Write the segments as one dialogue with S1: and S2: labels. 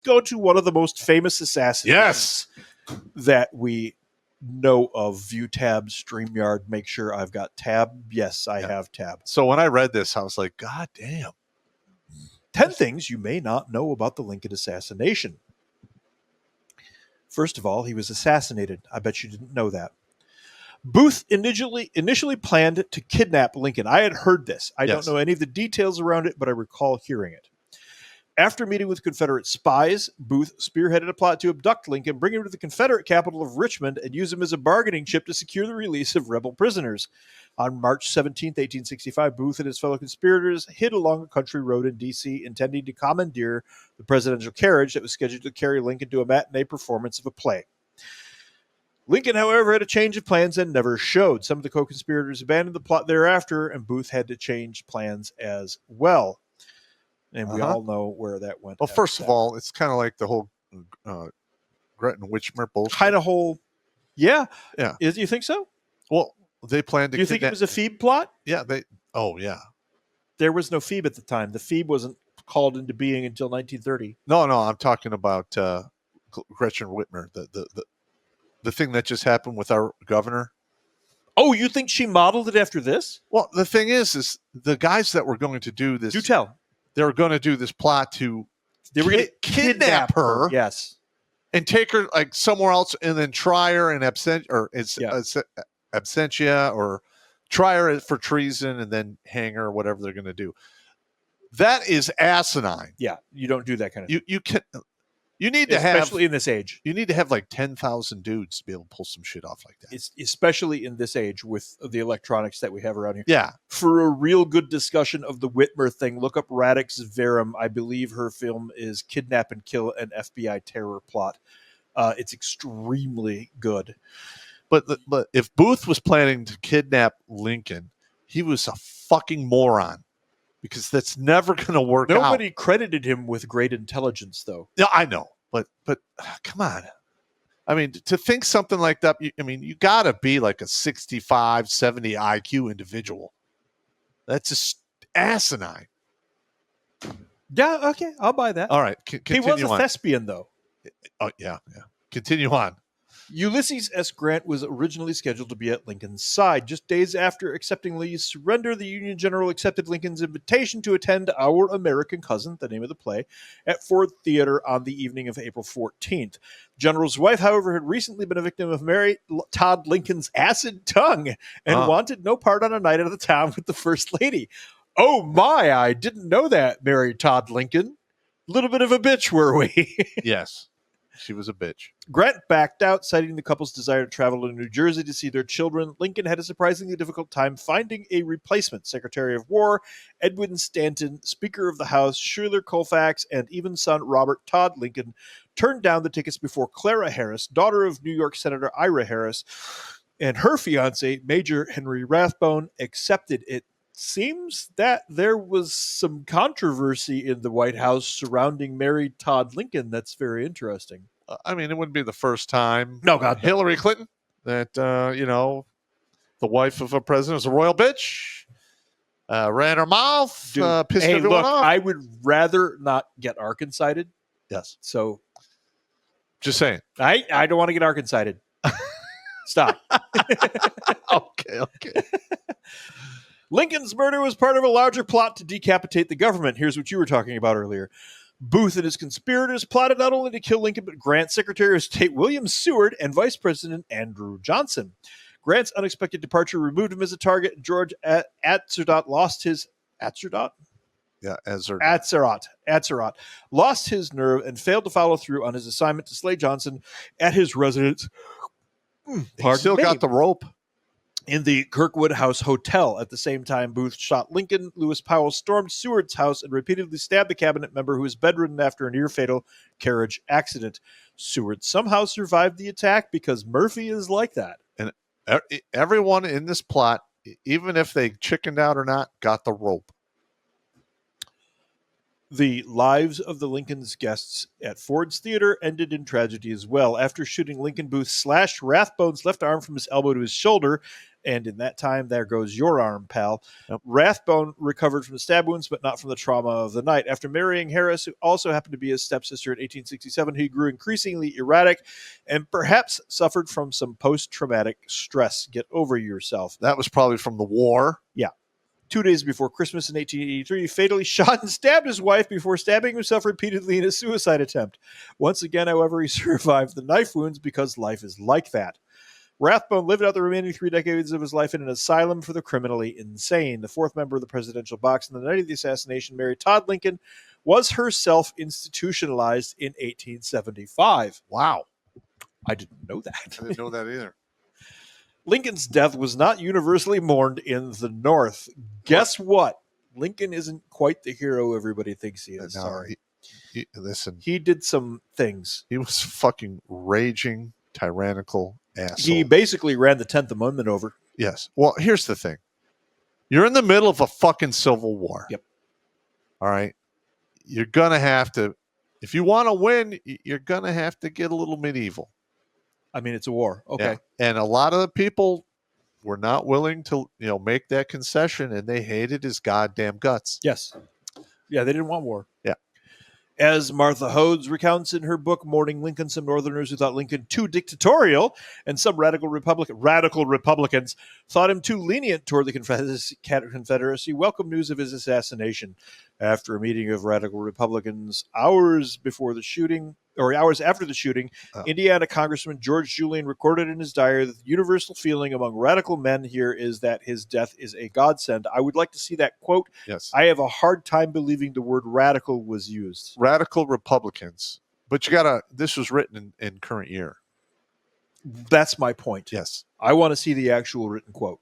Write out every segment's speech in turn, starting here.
S1: go to one of the most famous assassinations that we know of. View tab, StreamYard. Make sure I've got tab. Yes, I have tab.
S2: So when I read this, I was like, God damn.
S1: 10 things you may not know about the Lincoln assassination. First of all, he was assassinated. I bet you didn't know that. Booth initially planned to kidnap Lincoln. I had heard this. I don't know any of the details around it, but I recall hearing it. After meeting with Confederate spies, Booth spearheaded a plot to abduct Lincoln, bring him to the Confederate capital of Richmond, and use him as a bargaining chip to secure the release of rebel prisoners. On March 17, 1865, Booth and his fellow conspirators hid along a country road in D.C., intending to commandeer the presidential carriage that was scheduled to carry Lincoln to a matinee performance of a play. Lincoln, however, had a change of plans and never showed. Some of the co-conspirators abandoned the plot thereafter, and Booth had to change plans as well. And we all know where that went.
S2: Well, first of all, it's kind of like the whole Grunt and Whitmer bullshit.
S1: Kind of whole, yeah.
S2: Yeah.
S1: You think so?
S2: Well, they planned to.
S1: Do you think it was a Phoebe plot?
S2: Yeah. Yeah.
S1: There was no Phoebe at the time. The Phoebe wasn't called into being until 1930.
S2: No, I'm talking about Gretchen Whitmer, the thing that just happened with our governor.
S1: Oh, you think she modeled it after this?
S2: Well, the thing is the guys that were going to do this.
S1: Do tell.
S2: They were going to do this plot to.
S1: They were going to
S2: kidnap her.
S1: Yes.
S2: And take her like somewhere else, and then try her in absentia, or try her for treason, and then hang her, or whatever they're going to do. That is asinine.
S1: Yeah, you don't do that kind of thing.
S2: You need to
S1: especially in this age.
S2: You need to have like 10,000 dudes to be able to pull some shit off like that.
S1: It's especially in this age with the electronics that we have around here.
S2: Yeah.
S1: For a real good discussion of the Whitmer thing, look up Radix Verum. I believe her film is Kidnap and Kill an FBI Terror Plot. It's extremely good.
S2: But if Booth was planning to kidnap Lincoln, he was a fucking moron. Because that's never going to work out.
S1: Nobody credited him with great intelligence, though.
S2: Yeah, I know. But come on. I mean, to think something like that, you got to be like a 65, 70 IQ individual. That's just asinine.
S1: Yeah, okay. I'll buy that.
S2: All right.
S1: He was a thespian, though.
S2: Oh, yeah. Continue on.
S1: Ulysses S. Grant was originally scheduled to be at Lincoln's side. Just days after accepting Lee's surrender, the Union general accepted Lincoln's invitation to attend Our American Cousin, the name of the play, at Ford Theater on the evening of April 14th. The general's wife, however, had recently been a victim of Mary Todd Lincoln's acid tongue and wanted no part on a night at a time with the First Lady. Oh my, I didn't know that, Mary Todd Lincoln. Little bit of a bitch, were we?
S2: Yes. She was a bitch.
S1: Grant backed out, citing the couple's desire to travel to New Jersey to see their children. Lincoln had a surprisingly difficult time finding a replacement. Secretary of War Edwin Stanton, Speaker of the House Schuyler Colfax, and even son Robert Todd Lincoln turned down the tickets before Clara Harris, daughter of New York Senator Ira Harris, and her fiancé, Major Henry Rathbone, accepted it. Seems that there was some controversy in the White House surrounding Mary Todd Lincoln. That's very interesting.
S2: I mean, it wouldn't be the first time.
S1: No, God.
S2: Hillary Clinton, that, the wife of a president was a royal bitch, ran her mouth, pissed everyone off.
S1: I would rather not get Arkancided.
S2: Yes.
S1: So.
S2: Just saying.
S1: I don't want to get Arkancided. Stop.
S2: Okay.
S1: Lincoln's murder was part of a larger plot to decapitate the government. Here's what you were talking about earlier. Booth and his conspirators plotted not only to kill Lincoln, but Grant's Secretary of State William Seward and Vice President Andrew Johnson. Grant's unexpected departure removed him as a target. George Atzerodt lost his... Atzerodt?
S2: Yeah,
S1: Atzerodt lost his nerve and failed to follow through on his assignment to slay Johnson at his residence.
S2: He still got the rope.
S1: In the Kirkwood House Hotel. At the same time, Booth shot Lincoln. Lewis Powell stormed Seward's house and repeatedly stabbed the cabinet member who was bedridden after a near-fatal carriage accident. Seward somehow survived the attack because Murphy is like that.
S2: And everyone in this plot, even if they chickened out or not, got the rope.
S1: The lives of the Lincoln's guests at Ford's Theater ended in tragedy as well. After shooting Lincoln, Booth slashed Rathbone's left arm from his elbow to his shoulder And in that time, there goes your arm, pal.
S2: Yep.
S1: Rathbone recovered from the stab wounds, but not from the trauma of the night. After marrying Harris, who also happened to be his stepsister in 1867, he grew increasingly erratic and perhaps suffered from some post-traumatic stress. Get over yourself.
S2: That was probably from the war.
S1: Yeah. 2 days before Christmas in 1883, he fatally shot and stabbed his wife before stabbing himself repeatedly in a suicide attempt. Once again, however, he survived the knife wounds because life is like that. Rathbone lived out the remaining 3 decades of his life in an asylum for the criminally insane. The fourth member of the presidential box on the night of the assassination, Mary Todd Lincoln, was herself institutionalized in 1875.
S2: Wow.
S1: I didn't know that.
S2: I didn't know that either.
S1: Lincoln's death was not universally mourned in the North. Guess what? Lincoln isn't quite the hero everybody thinks he is.
S2: No,
S1: Sorry.
S2: Listen.
S1: He did some things.
S2: He was fucking raging, tyrannical asshole.
S1: He basically ran the 10th Amendment over.
S2: Yes. Well, here's the thing. You're in the middle of a fucking civil war.
S1: Yep.
S2: All right. You're going to have to, if you want to win, you're going to have to get a little medieval.
S1: I mean, it's a war. Okay.
S2: Yeah. And a lot of the people were not willing to, make that concession, and they hated his goddamn guts.
S1: Yes. Yeah, they didn't want war.
S2: Yeah.
S1: As Martha Hodes recounts in her book Mourning Lincoln, some Northerners who thought Lincoln too dictatorial and some radical Republicans thought him too lenient toward the Confederacy welcomed news of his assassination. After a meeting of radical Republicans hours after the shooting, Indiana Congressman George Julian recorded in his diary that the universal feeling among radical men here is that his death is a godsend. I would like to see that quote.
S2: Yes.
S1: I have a hard time believing the word radical was used.
S2: Radical Republicans. But this was written in current year.
S1: That's my point.
S2: Yes.
S1: I want to see the actual written quote.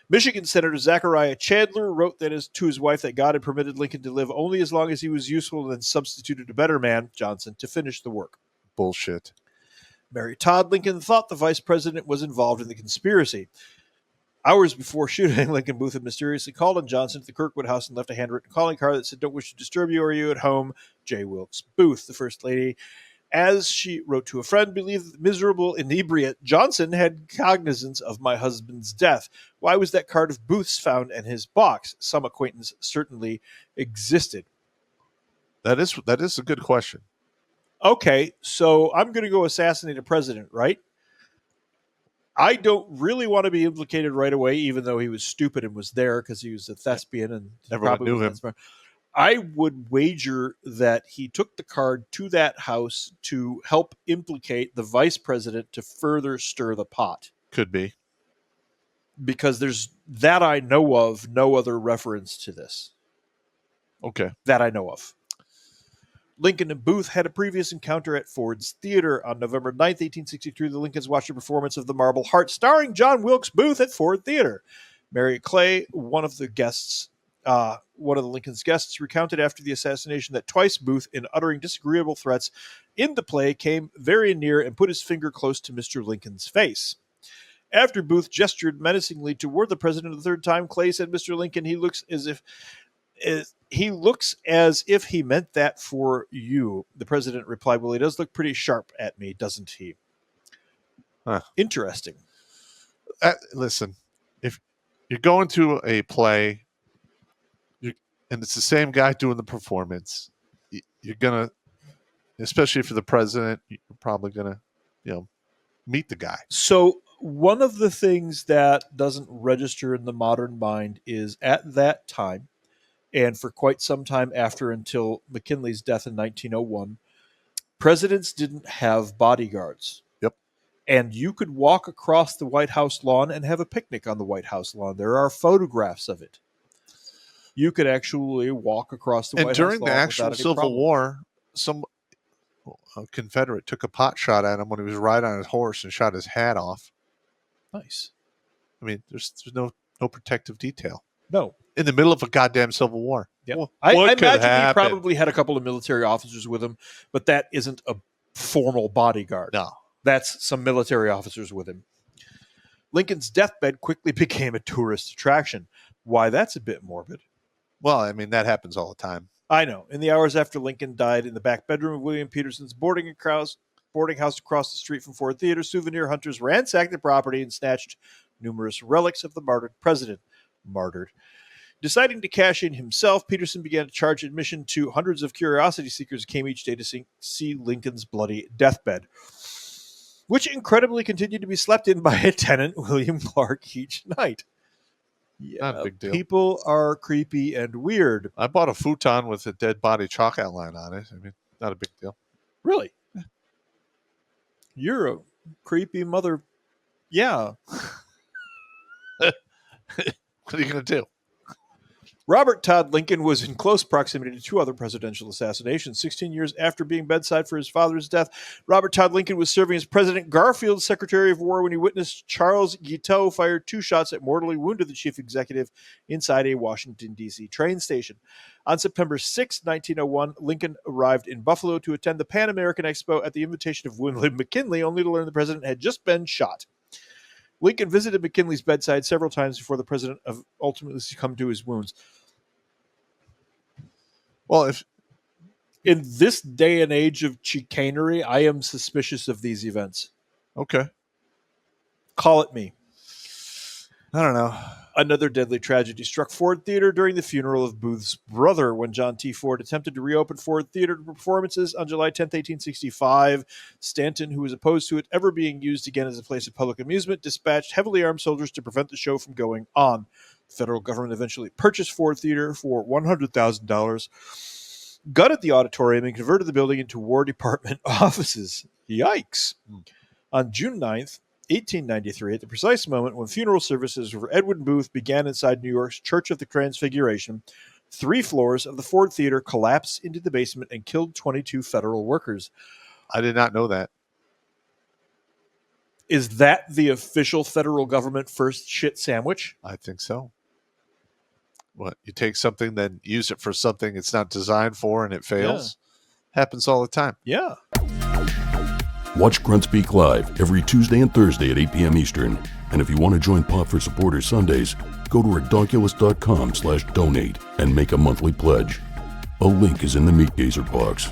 S1: Michigan Senator Zachariah Chandler wrote to his wife that God had permitted Lincoln to live only as long as he was useful and then substituted a better man, Johnson, to finish the work.
S2: Bullshit.
S1: Mary Todd Lincoln thought the vice president was involved in the conspiracy. Hours before shooting, Lincoln Booth had mysteriously called on Johnson at the Kirkwood house and left a handwritten calling card that said, "Don't wish to disturb you. Are you at home? J. Wilkes Booth." The First Lady, as she wrote to a friend, believed that the miserable inebriate Johnson had cognizance of my husband's death. Why was that card of Booth's found in his box? Some acquaintance certainly existed.
S2: That is a good question.
S1: Okay, so I'm going to go assassinate a president, right? I don't really want to be implicated right away, even though he was stupid and was there because he was a thespian and
S2: everyone knew him.
S1: I would wager that he took the card to that house to help implicate the vice president to further stir the pot.
S2: Could be.
S1: Because there's, that I know of, no other reference to this.
S2: Okay.
S1: That I know of. Lincoln and Booth had a previous encounter at Ford's Theater. On November 9th, 1863, the Lincolns watched a performance of The Marble Heart starring John Wilkes Booth at Ford Theater. Mary Clay, one of the Lincoln's guests, recounted after the assassination that twice Booth, in uttering disagreeable threats in the play, came very near and put his finger close to Mr. Lincoln's face. After Booth gestured menacingly toward the president the third time, Clay said, "Mr. Lincoln, he looks as if he meant that for you." The president replied, "Well, he does look pretty sharp at me, doesn't he?"
S2: Huh.
S1: Interesting.
S2: Listen, if you're going to a play, and it's the same guy doing the performance, you're gonna, especially for the president, you're probably gonna, meet the guy.
S1: So one of the things that doesn't register in the modern mind is at that time, and for quite some time after, until McKinley's death in 1901, presidents didn't have bodyguards.
S2: Yep.
S1: And you could walk across the White House lawn and have a picnic on the White House lawn. There are photographs of it. You could actually walk across the White House lawn.
S2: And during the actual Civil War, some Confederate took a pot shot at him when he was riding on his horse and shot his hat off.
S1: Nice.
S2: I mean, there's no protective detail.
S1: No.
S2: In the middle of a goddamn Civil War.
S1: Yep. I imagine he probably had a couple of military officers with him, but that isn't a formal bodyguard.
S2: No.
S1: That's some military officers with him. Lincoln's deathbed quickly became a tourist attraction. Why, that's a bit morbid.
S2: Well, I mean, that happens all the time.
S1: I know. In the hours after Lincoln died, in the back bedroom of William Peterson's boarding house across the street from Ford Theater, souvenir hunters ransacked the property and snatched numerous relics of the martyred president. Martyred. Deciding to cash in himself, Peterson began to charge admission to hundreds of curiosity seekers who came each day to see Lincoln's bloody deathbed, which incredibly continued to be slept in by a tenant, William Clark, each night. Yeah,
S2: Not a big deal.
S1: People are creepy and weird.
S2: I bought a futon with a dead body chalk outline on it. I mean, not a big deal.
S1: Really? You're a creepy mother. Yeah.
S2: What are you going to do?
S1: Robert Todd Lincoln was in close proximity to two other presidential assassinations. 16 years after being bedside for his father's death, Robert Todd Lincoln was serving as President Garfield's Secretary of War when he witnessed Charles Guiteau fire 2 shots that mortally wounded the chief executive inside a Washington, D.C. train station. On September 6, 1901, Lincoln arrived in Buffalo to attend the Pan American Expo at the invitation of William McKinley, only to learn the president had just been shot. Lincoln visited McKinley's bedside several times before the president ultimately succumbed to his wounds.
S2: Well, if
S1: in this day and age of chicanery, I am suspicious of these events.
S2: Okay.
S1: Call it me.
S2: I don't know.
S1: Another deadly tragedy struck Ford Theater during the funeral of Booth's brother when John T. Ford attempted to reopen Ford Theater to performances on July 10, 1865. Stanton, who was opposed to it ever being used again as a place of public amusement, dispatched heavily armed soldiers to prevent the show from going on. The federal government eventually purchased Ford Theater for $100,000, gutted the auditorium, and converted the building into War Department offices. Yikes. On June 9th, 1893, at the precise moment when funeral services for Edwin Booth began inside New York's Church of the Transfiguration, 3 floors of the Ford Theater collapsed into the basement and killed 22 federal workers.
S2: I did not know that.
S1: Is that the official federal government first shit sandwich?
S2: I think so. What, you take something, then use it for something it's not designed for and it fails? Yeah. Happens all the time.
S1: Yeah.
S3: Watch Grunt Speak live every Tuesday and Thursday at 8 p.m. Eastern. And if you want to join Pop for Supporters Sundays, go to redonkulous.com/donate and make a monthly pledge. A link is in the Meat Gazer box.